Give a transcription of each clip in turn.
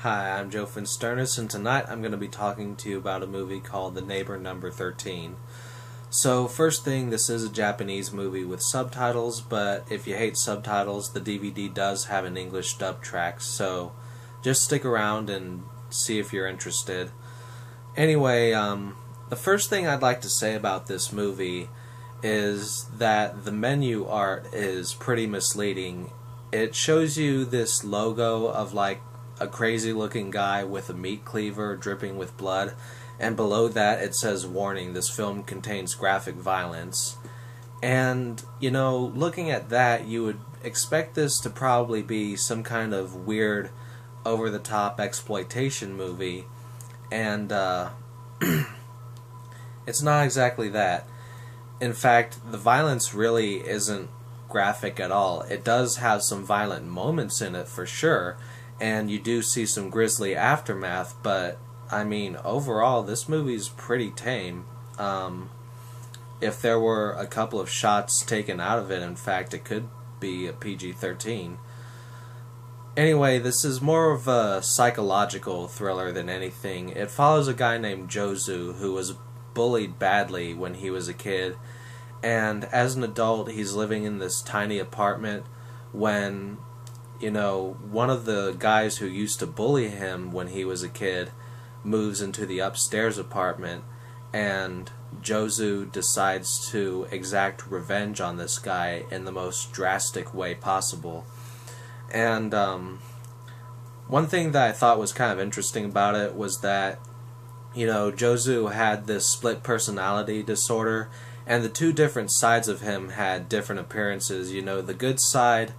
Hi, I'm Joe Finsternis, and tonight I'm going to be talking to you about a movie called The Neighbor Number 13. So, first thing, this is a Japanese movie with subtitles, but if you hate subtitles, the DVD does have an English dub track, so just stick around and see if you're interested. Anyway, the first thing I'd like to say about this movie is that the menu art is pretty misleading. It shows you this logo of like a crazy looking guy with a meat cleaver dripping with blood, and below that it says, "Warning, this film contains graphic violence." And, you know, looking at that, you would expect this to probably be some kind of weird, over-the-top exploitation movie, and it's not exactly that. In fact, the violence really isn't graphic at all. It does have some violent moments in it for sure, and you do see some grisly aftermath, but I mean, overall, this movie's pretty tame. If there were a couple of shots taken out of it, in fact, it could be a PG-13. Anyway, this is more of a psychological thriller than anything. It follows a guy named Jozu who was bullied badly when he was a kid, and as an adult, he's living in this tiny apartment when, you know, one of the guys who used to bully him when he was a kid moves into the upstairs apartment, and Jozu decides to exact revenge on this guy in the most drastic way possible. And one thing that I thought was kind of interesting about it was that, you know, Jozu had this split personality disorder, and the two different sides of him had different appearances. You know, the good side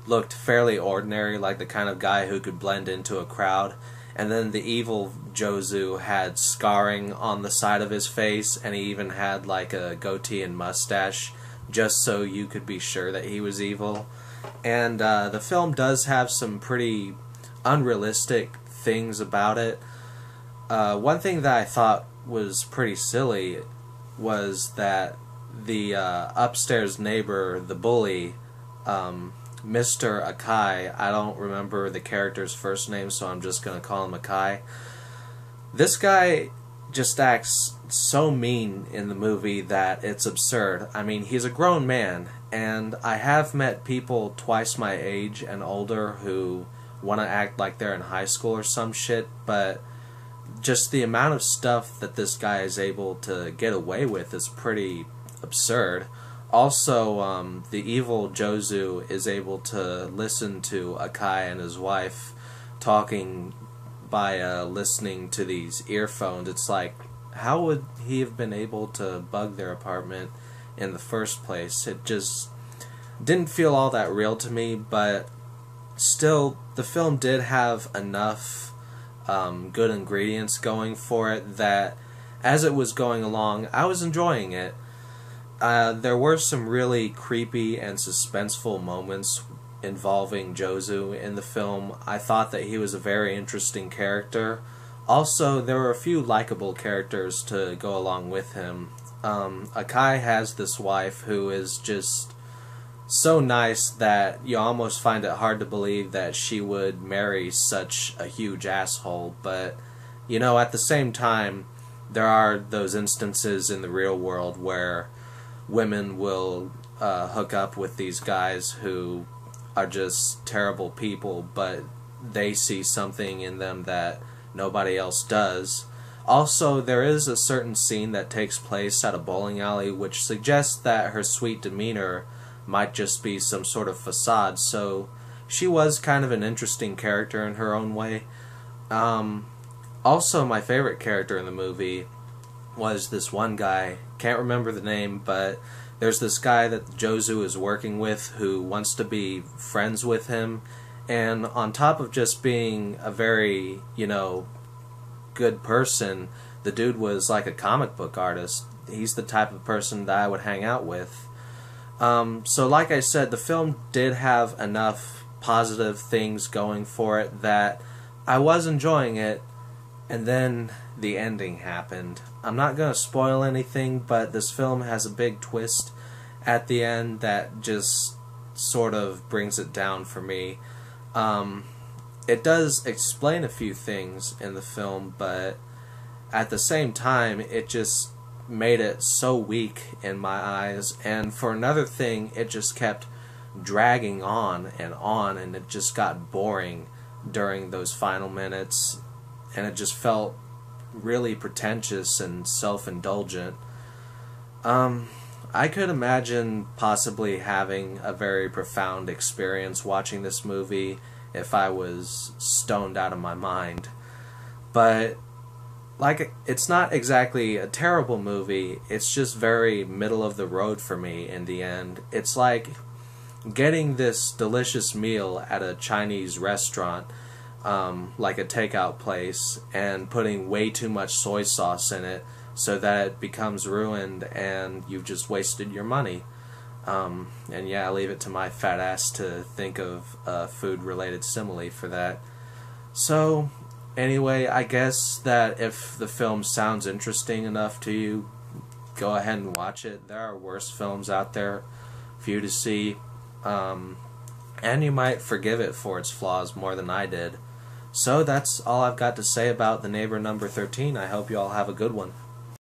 looked fairly ordinary, like the kind of guy who could blend into a crowd, and then the evil Jozu had scarring on the side of his face, and he even had like a goatee and mustache, just so you could be sure that he was evil. And the film does have some pretty unrealistic things about it. One thing that I thought was pretty silly was that the upstairs neighbor, the bully, Mr. Akai, I don't remember the character's first name, so I'm just going to call him Akai. This guy just acts so mean in the movie that it's absurd. I mean, he's a grown man, and I have met people twice my age and older who want to act like they're in high school or some shit, but just the amount of stuff that this guy is able to get away with is pretty absurd. Also, the evil Jozu is able to listen to Akai and his wife talking by listening to these earphones. It's like, how would he have been able to bug their apartment in the first place? It just didn't feel all that real to me, but still, the film did have enough good ingredients going for it that as it was going along, I was enjoying it. There were some really creepy and suspenseful moments involving Jozu in the film. I thought that he was a very interesting character. Also, there were a few likable characters to go along with him. Akai has this wife who is just so nice that you almost find it hard to believe that she would marry such a huge asshole, but, you know, at the same time, there are those instances in the real world where women will hook up with these guys who are just terrible people, but they see something in them that nobody else does. Also, there is a certain scene that takes place at a bowling alley which suggests that her sweet demeanor might just be some sort of facade, so she was kind of an interesting character in her own way. Also, my favorite character in the movie was this one guy. Can't remember the name, but there's this guy that Jozu is working with who wants to be friends with him, and on top of just being a very, you know, good person, the dude was like a comic book artist. He's the type of person that I would hang out with. So like I said, the film did have enough positive things going for it that I was enjoying it, and then the ending happened. I'm not going to spoil anything, but this film has a big twist at the end that just sort of brings it down for me. it does explain a few things in the film, but at the same time, it just made it so weak in my eyes. And for another thing, it just kept dragging on, and it just got boring during those final minutes, and it just felt really pretentious and self-indulgent. I could imagine possibly having a very profound experience watching this movie if I was stoned out of my mind. But like, it's not exactly a terrible movie. It's just very middle of the road for me in the end. It's like getting this delicious meal at a Chinese restaurant, like a takeout place, and putting way too much soy sauce in it so that it becomes ruined and you've just wasted your money. And yeah, I leave it to my fat ass to think of a food-related simile for that. So, anyway, I guess that if the film sounds interesting enough to you, go ahead and watch it. There are worse films out there for you to see. And you might forgive it for its flaws more than I did. So that's all I've got to say about The Neighbor Number 13. I hope you all have a good one.